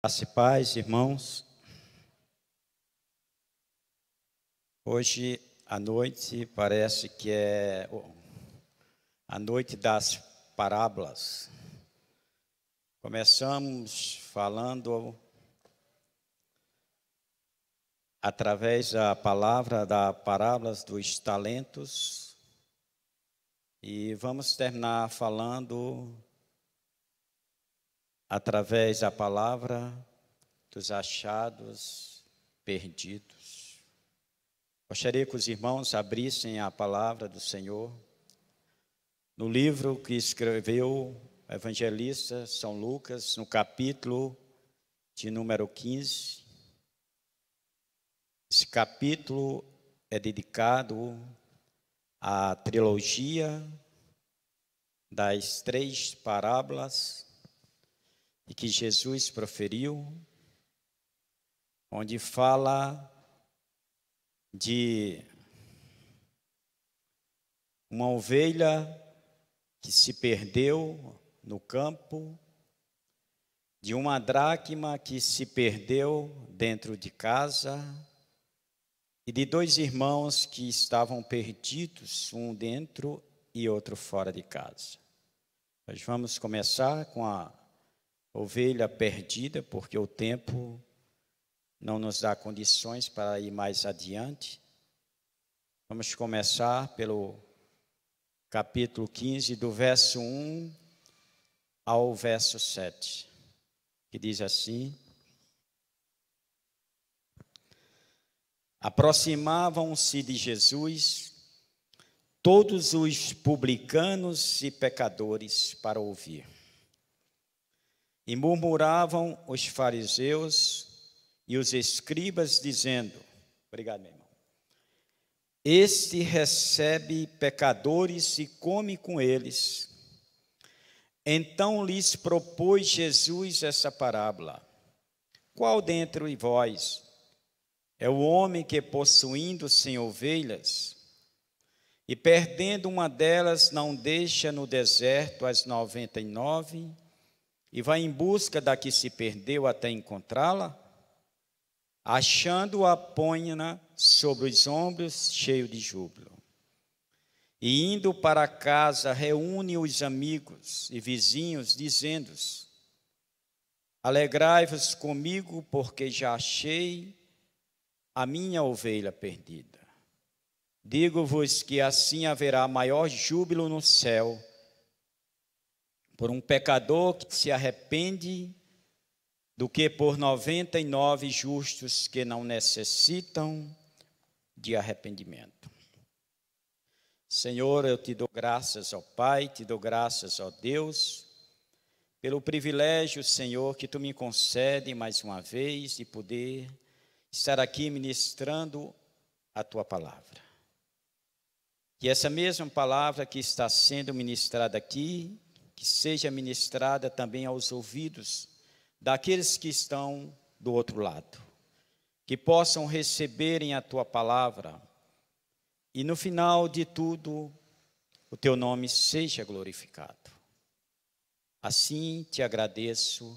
Graça e paz, irmãos. Hoje à noite parece que é a noite das parábolas. Começamos falando através da palavra da parábolas dos talentos e vamos terminar falando através da palavra dos achados perdidos. Gostaria que os irmãos abrissem a palavra do Senhor no livro que escreveu o evangelista São Lucas, no capítulo de número 15. Esse capítulo é dedicado à trilogia das 3 parábolas e que Jesus proferiu, onde fala de uma ovelha que se perdeu no campo, de uma dracma que se perdeu dentro de casa e de 2 irmãos que estavam perdidos, um dentro e outro fora de casa. Nós vamos começar com a ovelha perdida, porque o tempo não nos dá condições para ir mais adiante. Vamos começar pelo capítulo 15, do verso 1 ao verso 7, que diz assim: Aproximavam-se de Jesus todos os publicanos e pecadores para ouvir. E murmuravam os fariseus e os escribas, dizendo: obrigado, meu irmão. Este recebe pecadores e come com eles. Então lhes propôs Jesus essa parábola: Qual dentre vós é o homem que, possuindo 100 ovelhas, e perdendo uma delas, não deixa no deserto as 99 e vai em busca da que se perdeu até encontrá-la? Achando-a, põe-na sobre os ombros, cheio de júbilo. E indo para casa, reúne os amigos e vizinhos, dizendo-os: Alegrai-vos comigo, porque já achei a minha ovelha perdida. Digo-vos que assim haverá maior júbilo no céu por um pecador que se arrepende do que por 99 justos que não necessitam de arrependimento. Senhor, eu te dou graças ao Pai, te dou graças ao Deus, pelo privilégio, Senhor, que tu me concede mais uma vez de poder estar aqui ministrando a tua palavra. Que essa mesma palavra que está sendo ministrada aqui, que seja ministrada também aos ouvidos daqueles que estão do outro lado, que possam receberem a tua palavra e no final de tudo o teu nome seja glorificado. Assim te agradeço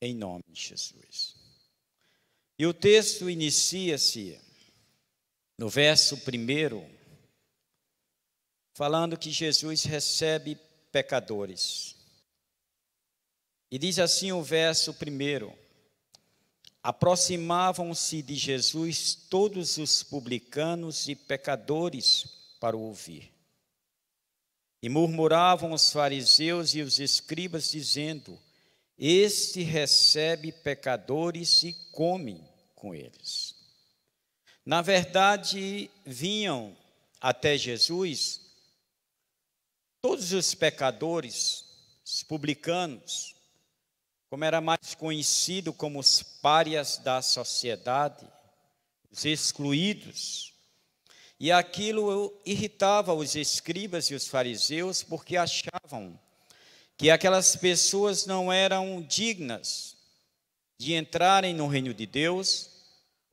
em nome de Jesus. E o texto inicia-se no verso 1, falando que Jesus recebe pecadores. E diz assim o verso 1: Aproximavam-se de Jesus todos os publicanos e pecadores para o ouvir. E murmuravam os fariseus e os escribas, dizendo: Este recebe pecadores e come com eles. Na verdade, vinham até Jesus todos os pecadores, os publicanos, como era mais conhecido como os párias da sociedade, os excluídos. E aquilo irritava os escribas e os fariseus, porque achavam que aquelas pessoas não eram dignas de entrarem no reino de Deus,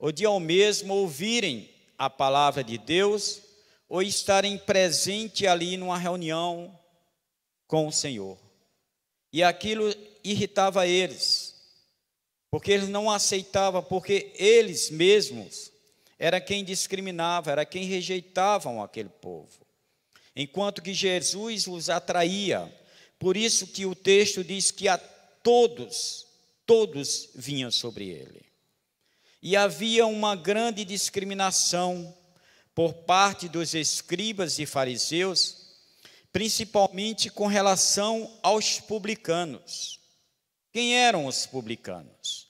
ou de ao mesmo ouvirem a palavra de Deus, ou estarem presentes ali numa reunião com o Senhor. E aquilo irritava eles, porque eles não aceitavam, porque eles mesmos era quem discriminava, era quem rejeitavam aquele povo, enquanto que Jesus os atraía. Por isso que o texto diz que a todos vinham sobre ele. E havia uma grande discriminação por parte dos escribas e fariseus, principalmente com relação aos publicanos. Quem eram os publicanos?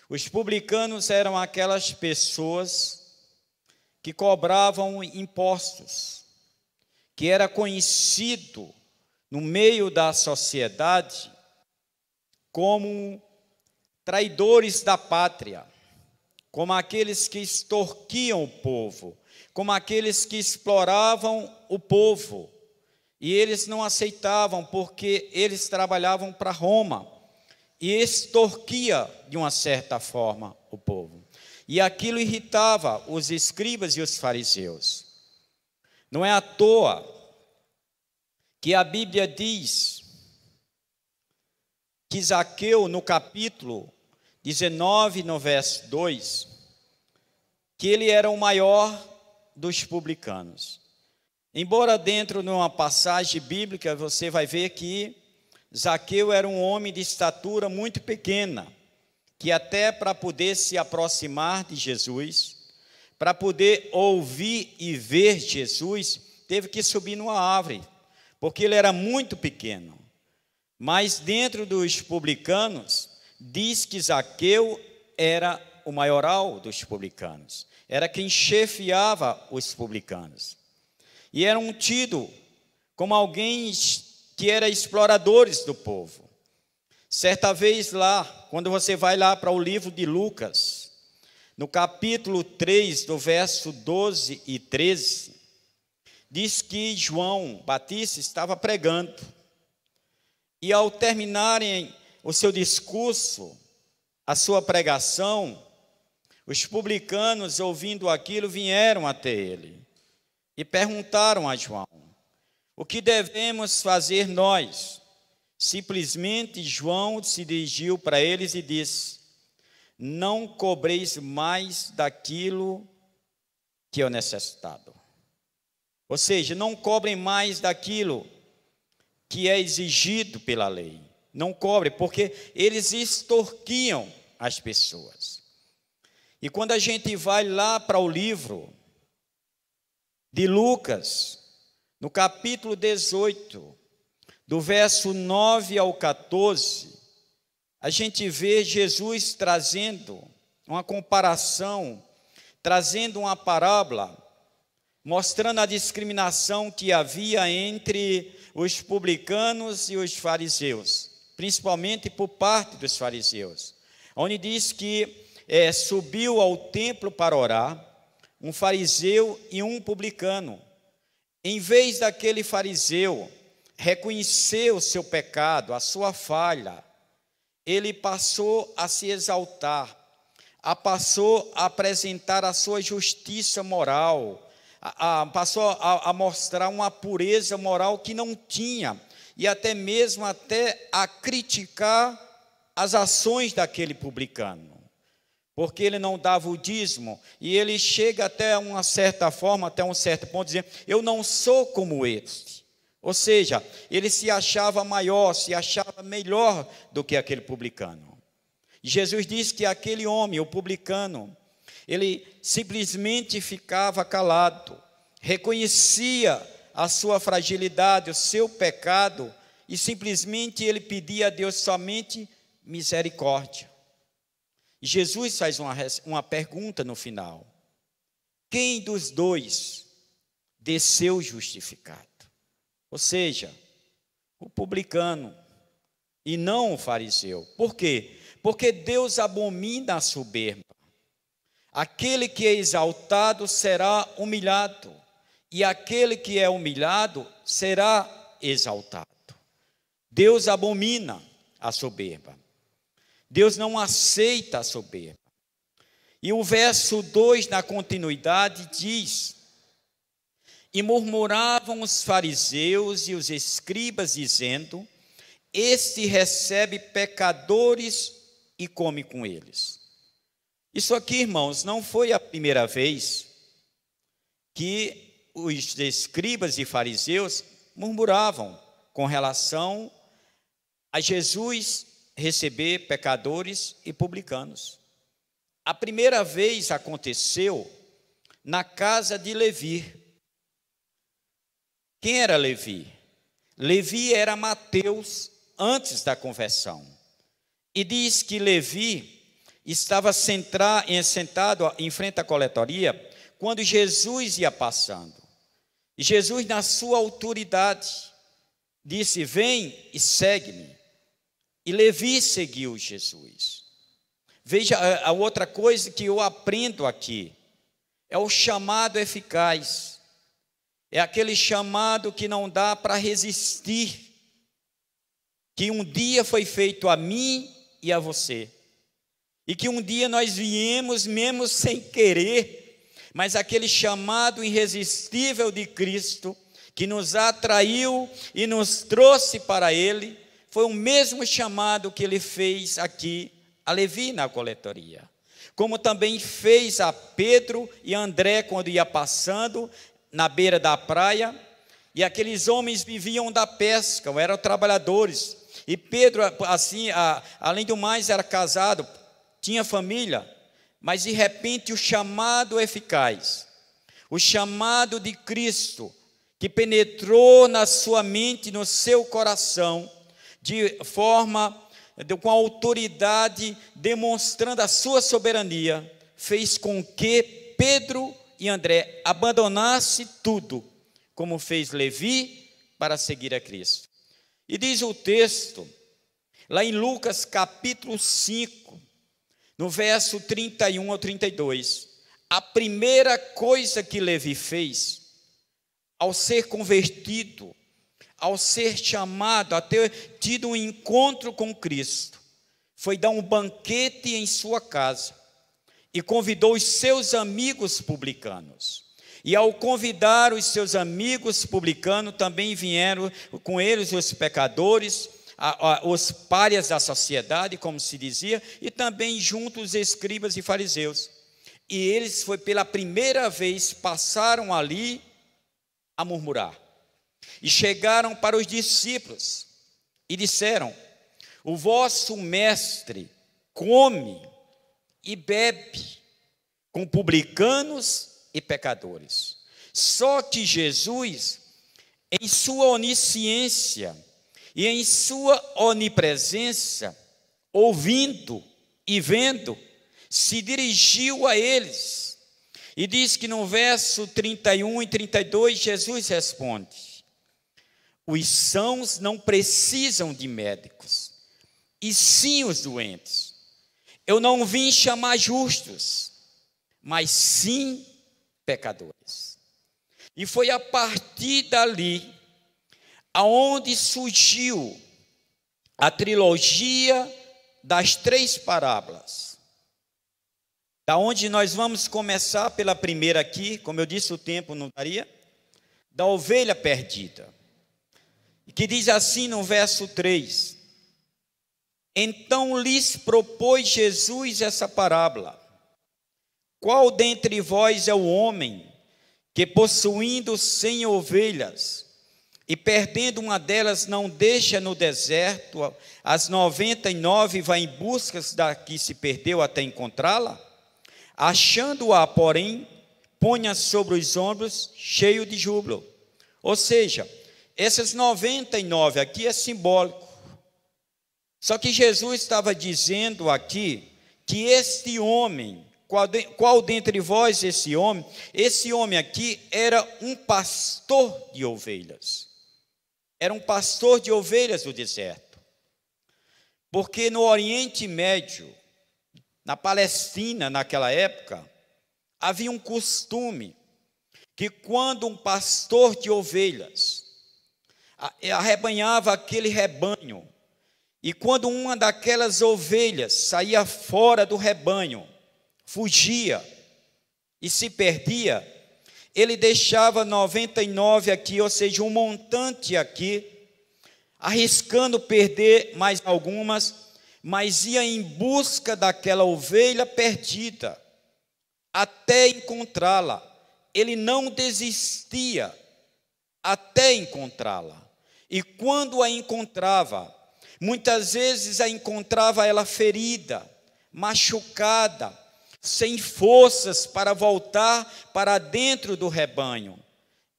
Os publicanos eram aquelas pessoas que cobravam impostos, que era conhecido no meio da sociedade como traidores da pátria, como aqueles que extorquiam o povo, como aqueles que exploravam o povo. E eles não aceitavam, porque eles trabalhavam para Roma e extorquia de uma certa forma o povo. E aquilo irritava os escribas e os fariseus. Não é à toa que a Bíblia diz que Zaqueu, no capítulo 19, no verso 2, que ele era o maior dos publicanos. Embora dentro de uma passagem bíblica você vai ver que Zaqueu era um homem de estatura muito pequena, que até para poder se aproximar de Jesus, para poder ouvir e ver Jesus, teve que subir numa árvore, porque ele era muito pequeno. Mas dentro dos publicanos, diz que Zaqueu era o maioral dos publicanos, era quem chefiava os publicanos. E eram tidos como alguém que era exploradores do povo. Certa vez lá, quando você vai lá para o livro de Lucas, no capítulo 3, do verso 12 e 13, diz que João Batista estava pregando. E ao terminarem o seu discurso, a sua pregação, os publicanos, ouvindo aquilo, vieram até ele e perguntaram a João: o que devemos fazer nós? Simplesmente João se dirigiu para eles e disse: não cobreis mais daquilo que é necessitado. Ou seja, não cobrem mais daquilo que é exigido pela lei. Não cobre, porque eles extorquiam as pessoas. E quando a gente vai lá para o livro de Lucas, no capítulo 18, do verso 9 ao 14, a gente vê Jesus trazendo uma comparação, trazendo uma parábola, mostrando a discriminação que havia entre os publicanos e os fariseus, principalmente por parte dos fariseus, onde diz que subiu ao templo para orar um fariseu e um publicano. Em vez daquele fariseu reconhecer o seu pecado, a sua falha, ele passou a se exaltar, passou a apresentar a sua justiça moral, passou a mostrar uma pureza moral que não tinha, e até mesmo a criticar as ações daquele publicano, porque ele não dava o dízimo, e ele chega até uma certa forma, até um certo ponto, dizendo: eu não sou como este. Ou seja, ele se achava maior, se achava melhor do que aquele publicano. Jesus disse que aquele homem, o publicano, ele simplesmente ficava calado, reconhecia a sua fragilidade, o seu pecado, e simplesmente ele pedia a Deus somente misericórdia. E Jesus faz uma pergunta no final: quem dos dois desceu justificado? Ou seja, o publicano e não o fariseu. Por quê? Porque Deus abomina a soberba. Aquele que é exaltado será humilhado, e aquele que é humilhado será exaltado. Deus abomina a soberba. Deus não aceita a soberba. E o verso 2, na continuidade, diz: e murmuravam os fariseus e os escribas, dizendo: este recebe pecadores e come com eles. Isso aqui, irmãos, não foi a primeira vez que os escribas e fariseus murmuravam com relação a Jesus receber pecadores e publicanos. A primeira vez aconteceu na casa de Levi. Quem era Levi? Levi era Mateus antes da conversão. E diz que Levi estava sentado em frente à coletoria quando Jesus ia passando. E Jesus, na sua autoridade, disse: vem e segue-me. E Levi seguiu Jesus. Veja, a outra coisa que eu aprendo aqui é o chamado eficaz. É aquele chamado que não dá para resistir, que um dia foi feito a mim e a você, e que um dia nós viemos mesmo sem querer, mas aquele chamado irresistível de Cristo, que nos atraiu e nos trouxe para Ele, foi o mesmo chamado que Ele fez aqui a Levi na coletoria, como também fez a Pedro e André quando ia passando na beira da praia, e aqueles homens viviam da pesca, eram trabalhadores, e Pedro, assim, além do mais, era casado, tinha família, mas de repente o chamado eficaz, o chamado de Cristo, que penetrou na sua mente, no seu coração, de forma, com autoridade, demonstrando a sua soberania, fez com que Pedro e André abandonasse tudo, como fez Levi, para seguir a Cristo. E diz o texto, lá em Lucas capítulo 5, no verso 31 ao 32, a primeira coisa que Levi fez, ao ser convertido, ao ser chamado, a ter tido um encontro com Cristo, foi dar um banquete em sua casa, e convidou os seus amigos publicanos. E ao convidar os seus amigos publicanos, também vieram com eles os pecadores, os párias da sociedade, como se dizia, e também junto os escribas e fariseus. E eles, pela primeira vez, passaram ali a murmurar. E chegaram para os discípulos e disseram: o vosso mestre come e bebe com publicanos e pecadores. Só que Jesus, em sua onisciência e em sua onipresença, ouvindo e vendo, se dirigiu a eles. E diz que no verso 31 e 32, Jesus responde: os sãos não precisam de médicos, e sim os doentes. Eu não vim chamar justos, mas sim pecadores. E foi a partir dali aonde surgiu a trilogia das 3 parábolas. Da onde nós vamos começar pela primeira aqui, como eu disse, o tempo não daria, da ovelha perdida. Que diz assim no verso 3: então lhes propôs Jesus essa parábola: qual dentre vós é o homem que, possuindo 100 ovelhas, e perdendo uma delas, não deixa no deserto as 99 e vai em busca da que se perdeu até encontrá-la? Achando-a, porém, põe-a sobre os ombros, cheio de júbilo. Ou seja, essas 99 aqui é simbólico. Só que Jesus estava dizendo aqui que este homem, qual dentre vós esse homem? Esse homem aqui era um pastor de ovelhas. Era um pastor de ovelhas do deserto. Porque no Oriente Médio, na Palestina, naquela época, havia um costume que quando um pastor de ovelhas arrebanhava aquele rebanho, e quando uma daquelas ovelhas saía fora do rebanho, fugia e se perdia, ele deixava 99 aqui, ou seja, um montante aqui, arriscando perder mais algumas, mas ia em busca daquela ovelha perdida, até encontrá-la. Ele não desistia até encontrá-la. E quando a encontrava, muitas vezes a encontrava ela ferida, machucada, sem forças para voltar para dentro do rebanho.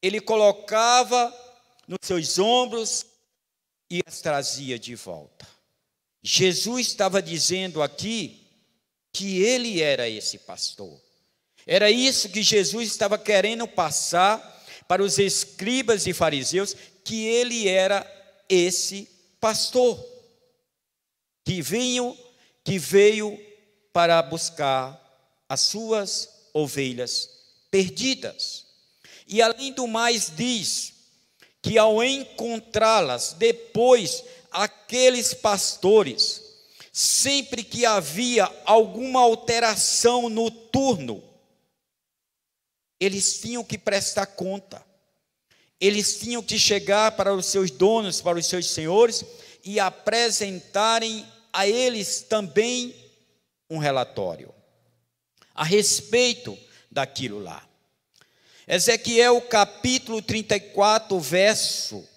Ele colocava nos seus ombros e as trazia de volta. Jesus estava dizendo aqui que ele era esse pastor. Era isso que Jesus estava querendo passar para os escribas e fariseus, que ele era esse pastor que veio para buscar as suas ovelhas perdidas. E além do mais diz que ao encontrá-las depois, aqueles pastores, sempre que havia alguma alteração no turno, eles tinham que prestar conta. Eles tinham que chegar para os seus donos, para os seus senhores, e apresentarem a eles também um relatório a respeito daquilo lá. Ezequiel capítulo 34, verso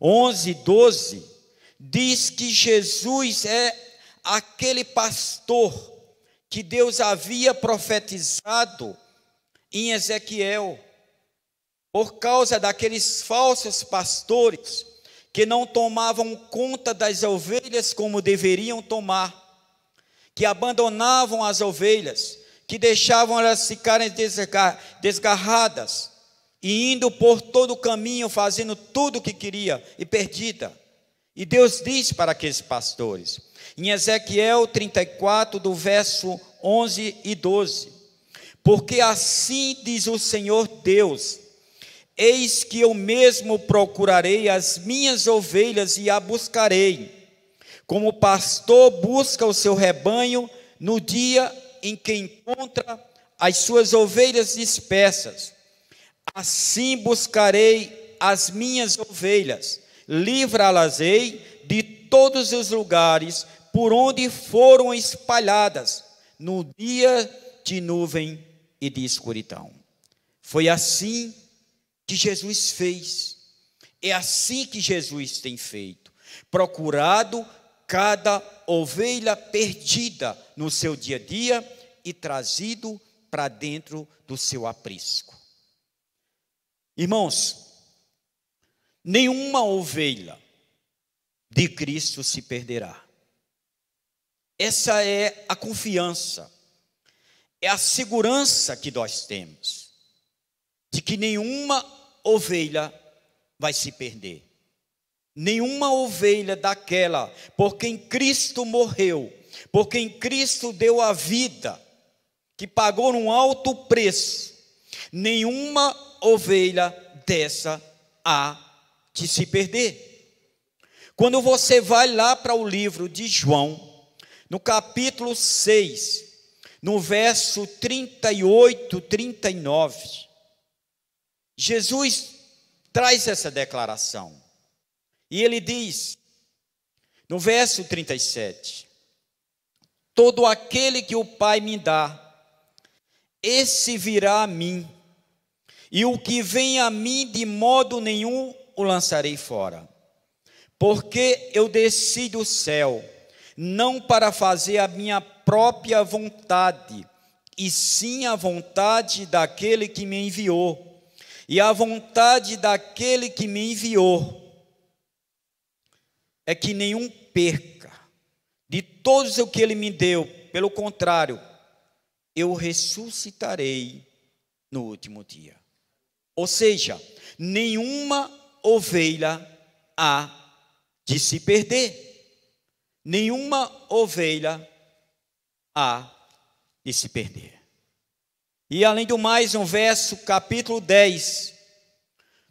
11 e 12, diz que Jesus é aquele pastor que Deus havia profetizado em Ezequiel, por causa daqueles falsos pastores que não tomavam conta das ovelhas como deveriam tomar, que abandonavam as ovelhas, que deixavam elas ficarem desgarradas e indo por todo o caminho, fazendo tudo o que queria e perdida. E Deus diz para aqueles pastores, em Ezequiel 34, do verso 11 e 12, porque assim diz o Senhor Deus: eis que eu mesmo procurarei as minhas ovelhas e a buscarei, como o pastor busca o seu rebanho no dia em que encontra as suas ovelhas dispersas. Assim buscarei as minhas ovelhas, livrá-las-ei de todos os lugares por onde foram espalhadas no dia de nuvem e de escuridão. Foi assim que Jesus fez. É assim que Jesus tem feito, procurado cada ovelha perdida no seu dia a dia e trazido para dentro do seu aprisco. Irmãos, nenhuma ovelha de Cristo se perderá. Essa é a confiança, é a segurança que nós temos, de que nenhuma ovelha vai se perder. Nenhuma ovelha daquela, por quem Cristo morreu, por quem Cristo deu a vida, que pagou um alto preço, nenhuma ovelha dessa há de se perder. Quando você vai lá para o livro de João, no capítulo 6, no verso 38, 39, Jesus traz essa declaração. E ele diz, no verso 37, todo aquele que o Pai me dá, esse virá a mim, e o que vem a mim de modo nenhum o lançarei fora. Porque eu desci do céu, não para fazer a minha própria vontade, e sim a vontade daquele que me enviou. E a vontade daquele que me enviou é que nenhum perca de todos o que ele me deu, pelo contrário, eu ressuscitarei no último dia. Ou seja, nenhuma ovelha há de se perder. Nenhuma ovelha há de se perder. E além do mais, no verso capítulo 10,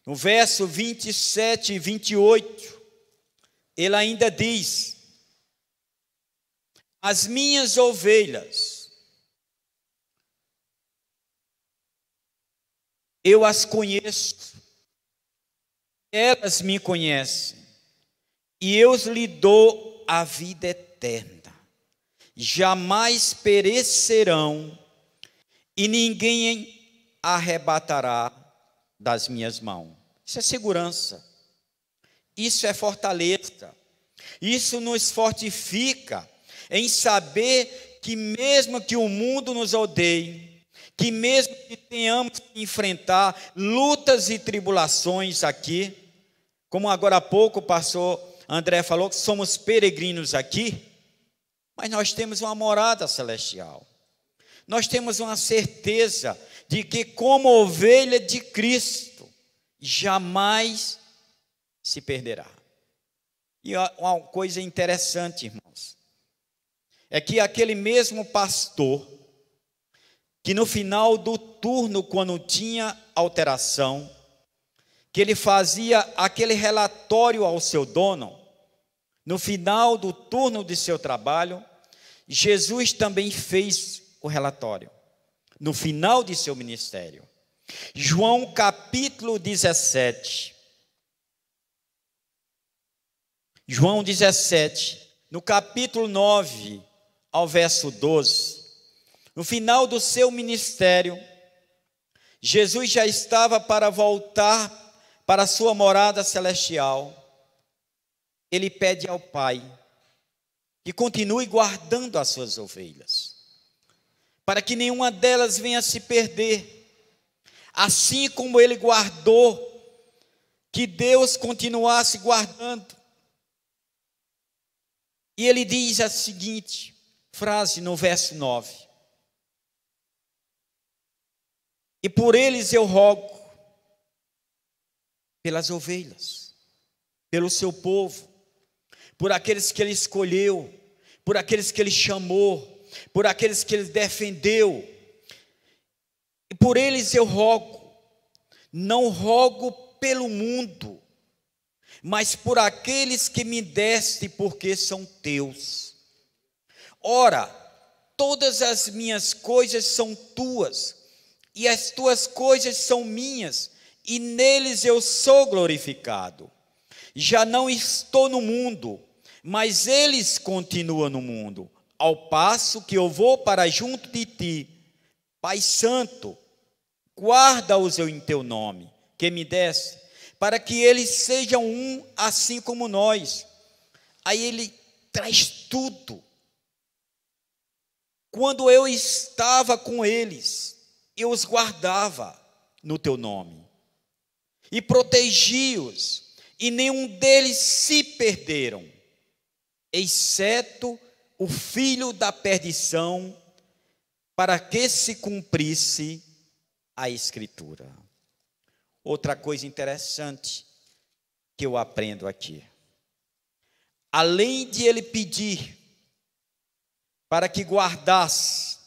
no verso 27 e 28, ele ainda diz: as minhas ovelhas, eu as conheço, elas me conhecem, e eu lhes dou a vida eterna. eterna, jamais perecerão, e ninguém arrebatará das minhas mãos. Isso é segurança, isso é fortaleza, isso nos fortifica em saber que mesmo que o mundo nos odeie, que mesmo que tenhamos que enfrentar lutas e tribulações aqui, como agora há pouco o pastor André falou, que somos peregrinos aqui, mas nós temos uma morada celestial. Nós temos uma certeza de que, como ovelha de Cristo, jamais se perderá. E uma coisa interessante, irmãos, é que aquele mesmo pastor, que no final do turno, quando tinha alteração, que ele fazia aquele relatório ao seu dono, no final do turno de seu trabalho, Jesus também fez o relatório, no final de seu ministério. João capítulo 17. João 17, no capítulo 9, ao verso 12. No final do seu ministério, Jesus já estava para voltar para a sua morada celestial. Ele pede ao Pai que continue guardando as suas ovelhas, para que nenhuma delas venha se perder, assim como ele guardou, que Deus continuasse guardando. E ele diz a seguinte frase no verso 9: e por eles eu rogo, pelas ovelhas, pelo seu povo, por aqueles que ele escolheu, por aqueles que ele chamou, por aqueles que ele defendeu, e por eles eu rogo. Não rogo pelo mundo, mas por aqueles que me deste, porque são teus. Ora, todas as minhas coisas são tuas, e as tuas coisas são minhas, e neles eu sou glorificado. Já não estou no mundo, mas eles continuam no mundo, ao passo que eu vou para junto de ti. Pai Santo, guarda-os em teu nome, que me deste, para que eles sejam um, assim como nós. Aí ele traz tudo. Quando eu estava com eles, eu os guardava no teu nome, e protegi-os, e nenhum deles se perderam, exceto o filho da perdição, para que se cumprisse a Escritura. Outra coisa interessante que eu aprendo aqui, além de ele pedir para que guardasse,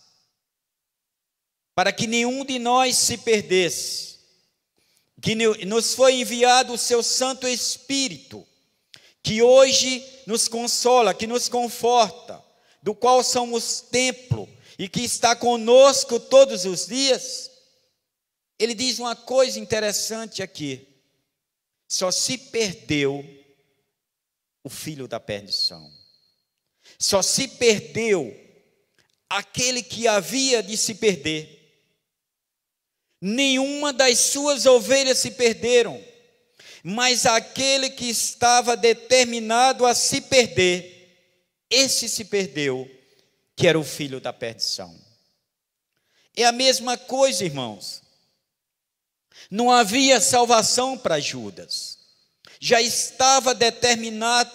para que nenhum de nós se perdesse, que nos foi enviado o seu Santo Espírito, que hoje nos consola, que nos conforta, do qual somos templo e que está conosco todos os dias. Ele diz uma coisa interessante aqui: só se perdeu o filho da perdição, só se perdeu aquele que havia de se perder. Nenhuma das suas ovelhas se perderam, mas aquele que estava determinado a se perder, esse se perdeu, que era o filho da perdição. É a mesma coisa, irmãos. Não havia salvação para Judas, já estava determinado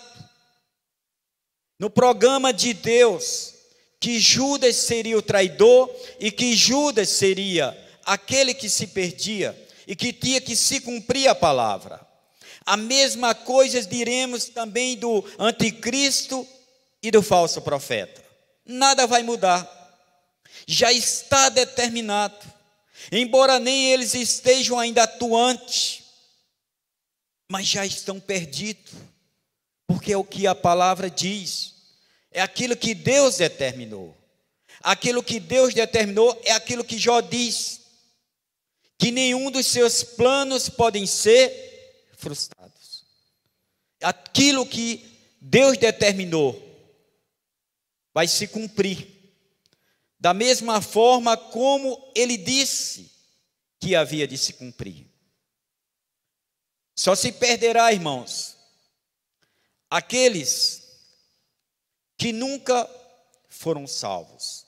no programa de Deus que Judas seria o traidor e que Judas seria aquele que se perdia e que tinha que se cumprir a palavra. A mesma coisa diremos também do anticristo e do falso profeta. Nada vai mudar, já está determinado, embora nem eles estejam ainda atuantes, mas já estão perdidos, porque é o que a palavra diz, é aquilo que Deus determinou. Aquilo que Deus determinou é aquilo que Jó diz, que nenhum dos seus planos podem ser frustrados. Aquilo que Deus determinou vai se cumprir, da mesma forma como ele disse que havia de se cumprir. Só se perderá, irmãos, aqueles que nunca foram salvos,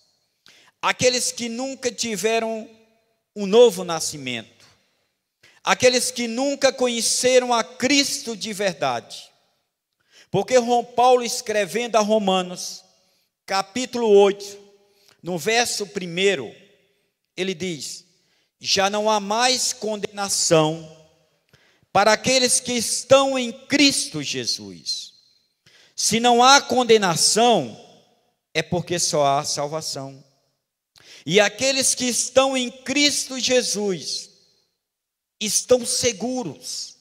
aqueles que nunca tiveram um novo nascimento, aqueles que nunca conheceram a Cristo de verdade. Porque Paulo, escrevendo a Romanos, capítulo 8, no verso 1, ele diz: já não há mais condenação para aqueles que estão em Cristo Jesus. Se não há condenação, é porque só há salvação. E aqueles que estão em Cristo Jesus estão seguros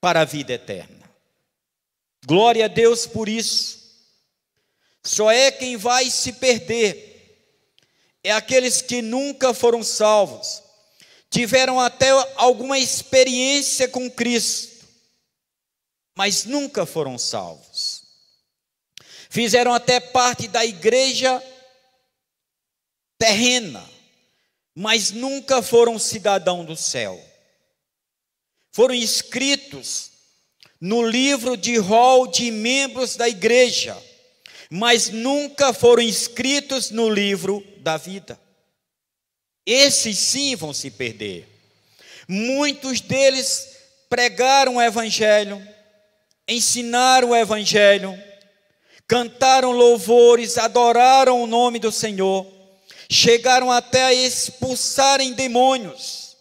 para a vida eterna. Glória a Deus por isso. Só é quem vai se perder é aqueles que nunca foram salvos, tiveram até alguma experiência com Cristo, mas nunca foram salvos. Fizeram até parte da igreja terrena, mas nunca foram cidadão do céu. Foram inscritos no livro de rol de membros da igreja, mas nunca foram inscritos no livro da vida. Esses sim vão se perder. Muitos deles pregaram o evangelho, ensinaram o evangelho, cantaram louvores, adoraram o nome do Senhor, chegaram até a expulsarem demônios,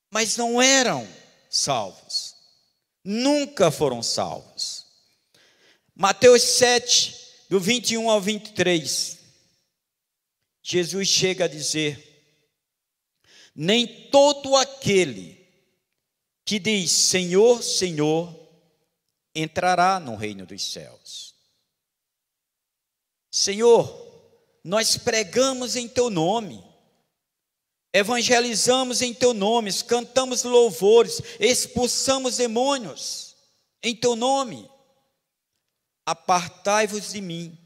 mas não eram salvos, nunca foram salvos. Mateus 7, do 21 ao 23, Jesus chega a dizer: nem todo aquele que diz Senhor, Senhor, entrará no reino dos céus. Senhor, nós pregamos em teu nome, evangelizamos em teu nome, cantamos louvores, expulsamos demônios em teu nome. Apartai-vos de mim,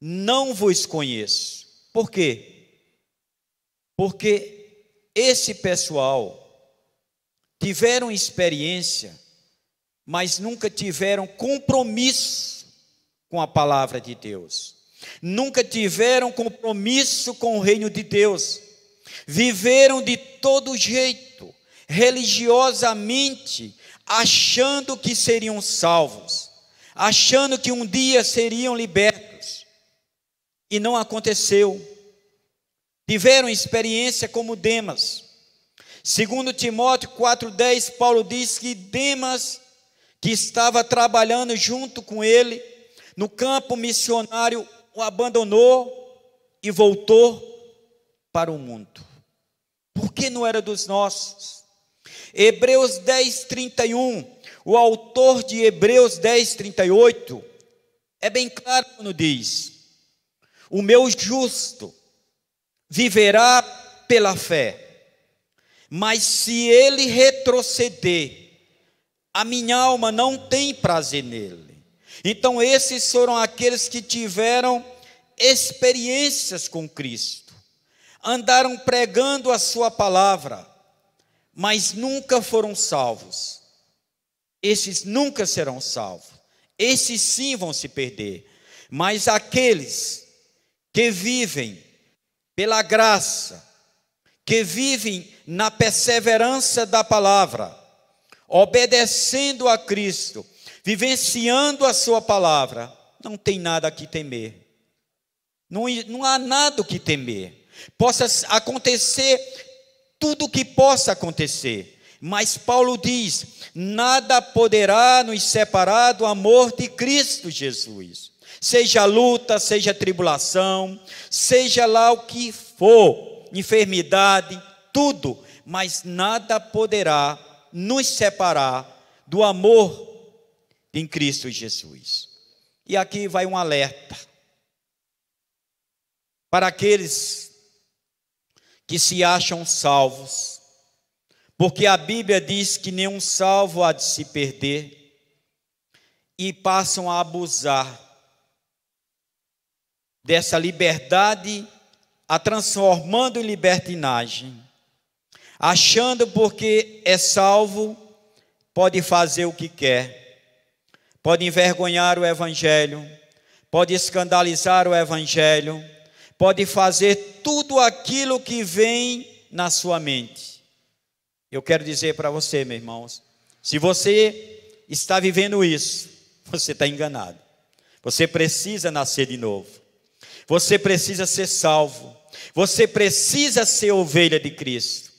não vos conheço. Por quê? Porque esse pessoal tiveram experiência, mas nunca tiveram compromisso com a palavra de Deus. Nunca tiveram compromisso com o reino de Deus. Viveram de todo jeito, religiosamente, achando que seriam salvos, achando que um dia seriam libertos. E não aconteceu. Tiveram experiência como Demas. Segundo Timóteo 4,10, Paulo diz que Demas, que estava trabalhando junto com ele no campo missionário, o abandonou e voltou para o mundo, porque não era dos nossos. Hebreus 10:31, o autor de Hebreus 10:38 é bem claro quando diz: o meu justo viverá pela fé, mas se ele retroceder, a minha alma não tem prazer nele. Então esses foram aqueles que tiveram experiências com Cristo, andaram pregando a sua palavra, mas nunca foram salvos. Esses nunca serão salvos, esses sim vão se perder. Mas aqueles que vivem pela graça, que vivem na perseverança da palavra, obedecendo a Cristo, vivenciando a sua palavra, não tem nada que temer. Não há nada que temer. Possa acontecer tudo o que possa acontecer, mas Paulo diz: nada poderá nos separar do amor de Cristo Jesus. Seja luta, seja tribulação, seja lá o que for, enfermidade, tudo, mas nada poderá nos separar do amor em Cristo Jesus. E aqui vai um alerta para aqueles que se acham salvos, porque a Bíblia diz que nenhum salvo há de se perder, e passam a abusar dessa liberdade, a transformando em libertinagem, achando porque é salvo, pode fazer o que quer, pode envergonhar o Evangelho, pode escandalizar o Evangelho, pode fazer tudo aquilo que vem na sua mente. Eu quero dizer para você, meus irmãos, se você está vivendo isso, você está enganado. Você precisa nascer de novo. Você precisa ser salvo. Você precisa ser ovelha de Cristo.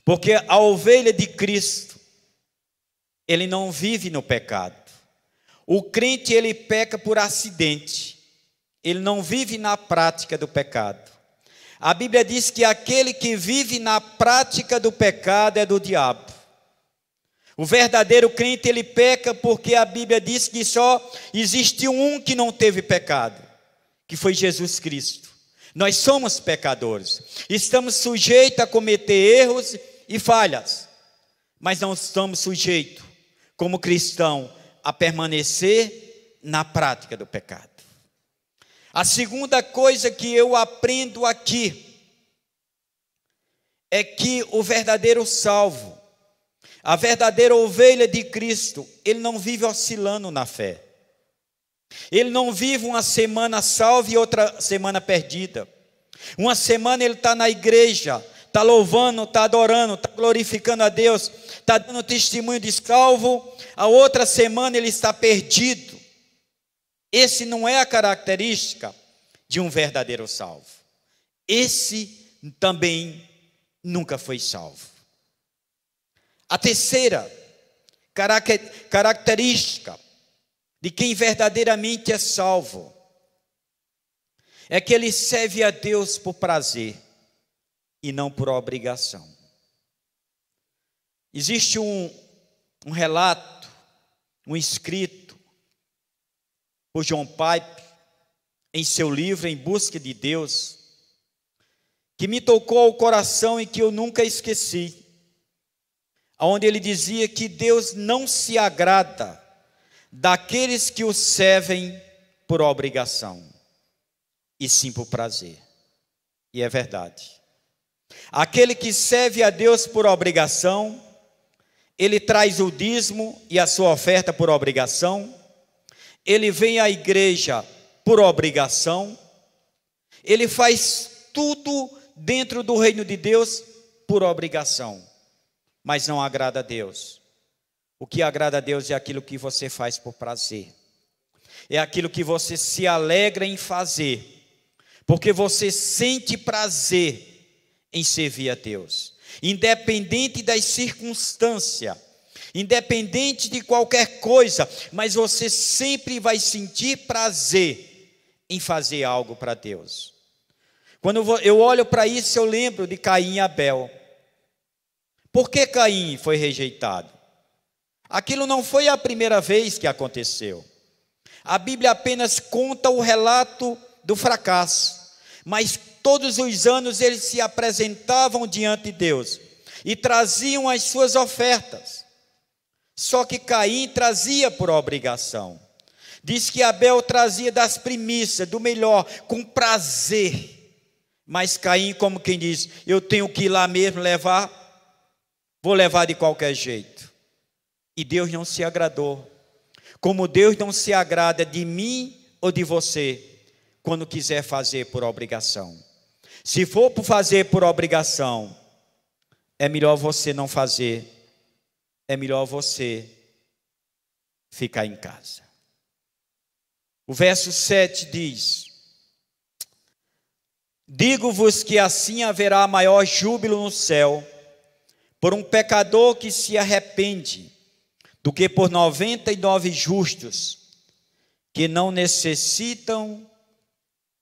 Porque a ovelha de Cristo, ele não vive no pecado. O crente, ele peca por acidente. Ele não vive na prática do pecado. A Bíblia diz que aquele que vive na prática do pecado é do diabo. O verdadeiro crente, ele peca porque a Bíblia diz que só existe um que não teve pecado, que foi Jesus Cristo. Nós somos pecadores, estamos sujeitos a cometer erros e falhas, mas não estamos sujeitos, como cristão, a permanecer na prática do pecado. A segunda coisa que eu aprendo aqui é que o verdadeiro salvo, a verdadeira ovelha de Cristo, ele não vive oscilando na fé. Ele não vive uma semana salvo e outra semana perdida. Uma semana ele está na igreja, está louvando, está adorando, está glorificando a Deus, está dando testemunho de salvo. A outra semana ele está perdido. Esse não é a característica de um verdadeiro salvo. Esse também nunca foi salvo. A terceira característica de quem verdadeiramente é salvo é que ele serve a Deus por prazer e não por obrigação. Existe um relato, um escrito por John Piper em seu livro Em Busca de Deus, que me tocou ao coração e que eu nunca esqueci, onde ele dizia que Deus não se agrada daqueles que o servem por obrigação, e sim por prazer. E é verdade. Aquele que serve a Deus por obrigação, ele traz o dízimo e a sua oferta por obrigação, ele vem à igreja por obrigação, ele faz tudo dentro do reino de Deus por obrigação, mas não agrada a Deus. O que agrada a Deus é aquilo que você faz por prazer, é aquilo que você se alegra em fazer, porque você sente prazer em servir a Deus, independente das circunstâncias, independente de qualquer coisa, mas você sempre vai sentir prazer em fazer algo para Deus. Quando eu olho para isso, eu lembro de Caim e Abel. Por que Caim foi rejeitado? Aquilo não foi a primeira vez que aconteceu. A Bíblia apenas conta o relato do fracasso, mas todos os anos eles se apresentavam diante de Deus e traziam as suas ofertas. Só que Caim trazia por obrigação. Diz que Abel trazia das primícias, do melhor, com prazer. Mas Caim, como quem diz, eu tenho que ir lá mesmo levar, vou levar de qualquer jeito. E Deus não se agradou. Como Deus não se agrada de mim ou de você, quando quiser fazer por obrigação. Se for por fazer por obrigação, é melhor você não fazer. É melhor você ficar em casa. O verso 7 diz: digo-vos que assim haverá maior júbilo no céu por um pecador que se arrepende, do que por 99 justos que não necessitam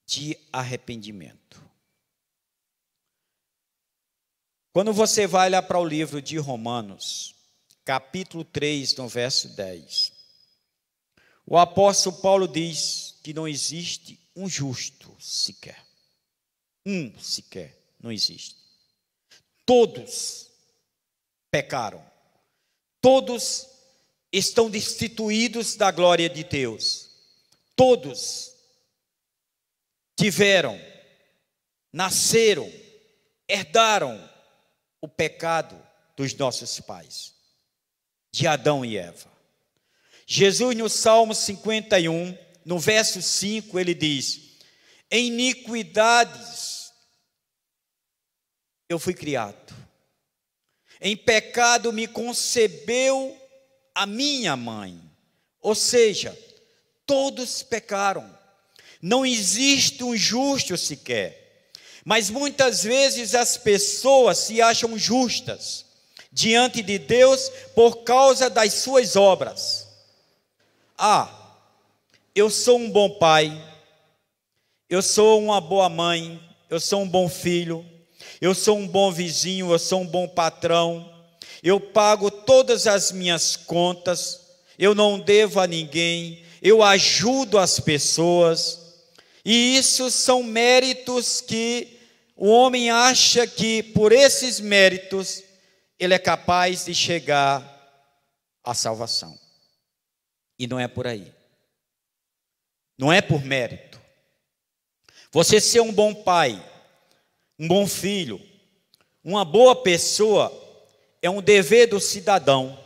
de arrependimento. Quando você vai lá para o livro de Romanos, capítulo 3, no verso 10, o apóstolo Paulo diz que não existe um justo sequer. Um sequer não existe. Todos pecaram. Todos estão destituídos da glória de Deus. Todos. tiveram, nasceram, herdaram o pecado dos nossos pais, de Adão e Eva. Jesus, no Salmo 51, no verso 5, ele diz: em iniquidades eu fui criado, em pecado me concebeu a minha mãe. Ou seja, todos pecaram, não existe um justo sequer. Mas muitas vezes as pessoas se acham justas diante de Deus por causa das suas obras. Eu sou um bom pai, eu sou uma boa mãe, eu sou um bom filho, eu sou um bom vizinho, eu sou um bom patrão, eu pago todas as minhas contas, eu não devo a ninguém, eu ajudo as pessoas. E isso são méritos que o homem acha que por esses méritos ele é capaz de chegar à salvação. E não é por aí. Não é por mérito. Você ser um bom pai, um bom filho, uma boa pessoa, é um dever do cidadão.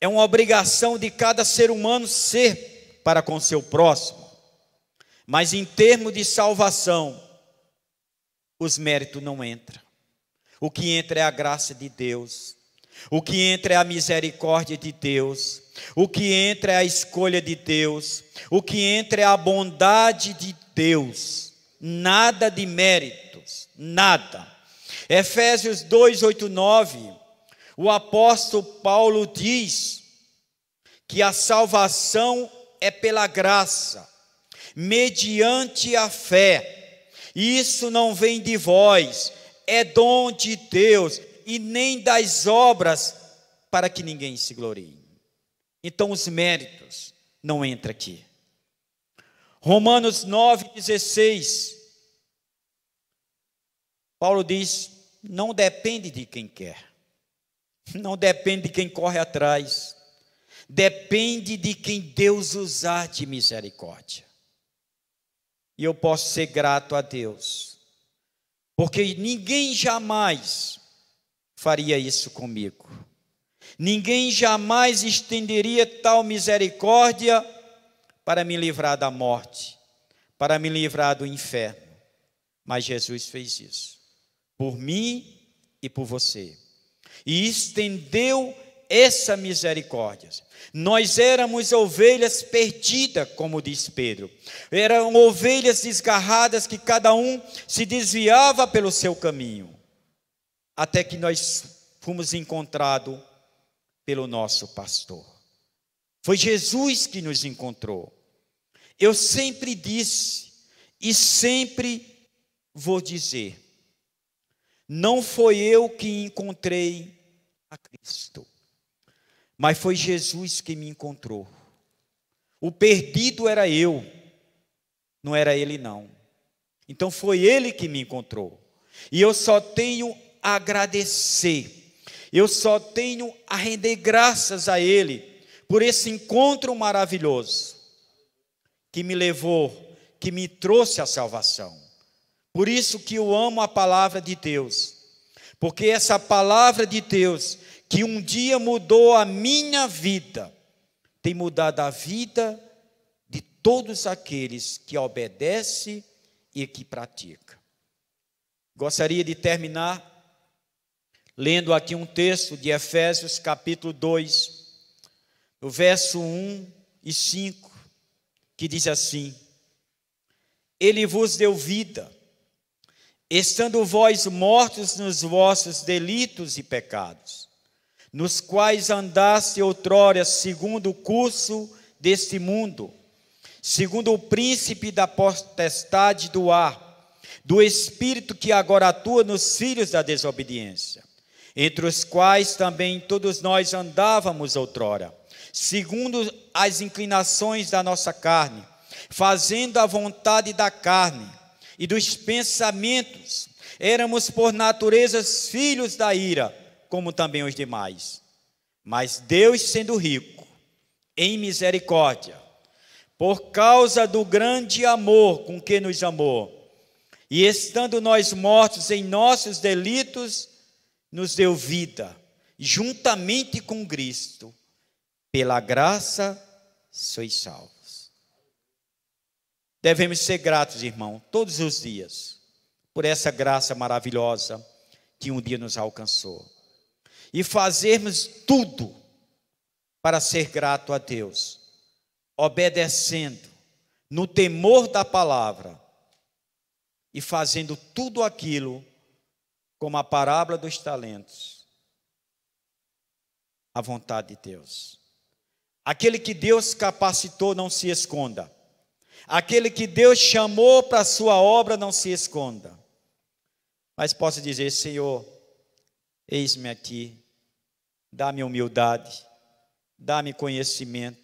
É uma obrigação de cada ser humano ser para com seu próximo. Mas em termos de salvação, os méritos não entram. O que entra é a graça de Deus. O que entra é a misericórdia de Deus. O que entra é a escolha de Deus. O que entra é a bondade de Deus. Nada de méritos, nada. Efésios 2, 8, 9, o apóstolo Paulo diz que a salvação é pela graça, mediante a fé. Isso não vem de vós, é dom de Deus, e nem das obras, para que ninguém se glorie. Então os méritos não entram aqui. Romanos 9,16, Paulo diz: não depende de quem quer, não depende de quem corre atrás, depende de quem Deus usar de misericórdia. E eu posso ser grato a Deus, porque ninguém jamais faria isso comigo. Ninguém jamais estenderia tal misericórdia para me livrar da morte, para me livrar do inferno. Mas Jesus fez isso, por mim e por você. E estendeu essa misericórdia. Nós éramos ovelhas perdidas, como diz Pedro. Eram ovelhas desgarradas que cada um se desviava pelo seu caminho. Até que nós fomos encontrados pelo nosso pastor. Foi Jesus que nos encontrou. Eu sempre disse e sempre vou dizer: não foi eu que encontrei a Cristo, mas foi Jesus que me encontrou. O perdido era eu, não era ele não. Então foi ele que me encontrou. E eu só tenho a agradecer, eu só tenho a render graças a ele por esse encontro maravilhoso que me levou, que me trouxe a salvação. Por isso que eu amo a palavra de Deus, porque essa palavra de Deus, que um dia mudou a minha vida, tem mudado a vida de todos aqueles que obedecem e que praticam. Gostaria de terminar lendo aqui um texto de Efésios capítulo 2, no verso 1 e 5, que diz assim: Ele vos deu vida, estando vós mortos nos vossos delitos e pecados, nos quais andaste outrora segundo o curso deste mundo, segundo o príncipe da potestade do ar, do espírito que agora atua nos filhos da desobediência, entre os quais também todos nós andávamos outrora, segundo as inclinações da nossa carne, fazendo a vontade da carne e dos pensamentos. Éramos por natureza filhos da ira, como também os demais. Mas Deus, sendo rico em misericórdia, por causa do grande amor com que nos amou, e estando nós mortos em nossos delitos, nos deu vida, juntamente com Cristo. Pela graça sois salvos. Devemos ser gratos, irmão, todos os dias, por essa graça maravilhosa que um dia nos alcançou. E fazermos tudo para ser grato a Deus, obedecendo, no temor da palavra, e fazendo tudo aquilo, como a parábola dos talentos, à vontade de Deus. Aquele que Deus capacitou, não se esconda. Aquele que Deus chamou para a sua obra, não se esconda. Mas posso dizer: Senhor, eis-me aqui, dá-me humildade, dá-me conhecimento,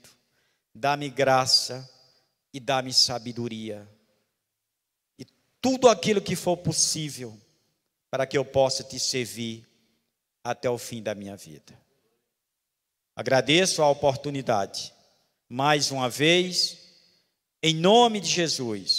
dá-me graça e dá-me sabedoria. E tudo aquilo que for possível para que eu possa te servir até o fim da minha vida. Agradeço a oportunidade, mais uma vez, em nome de Jesus.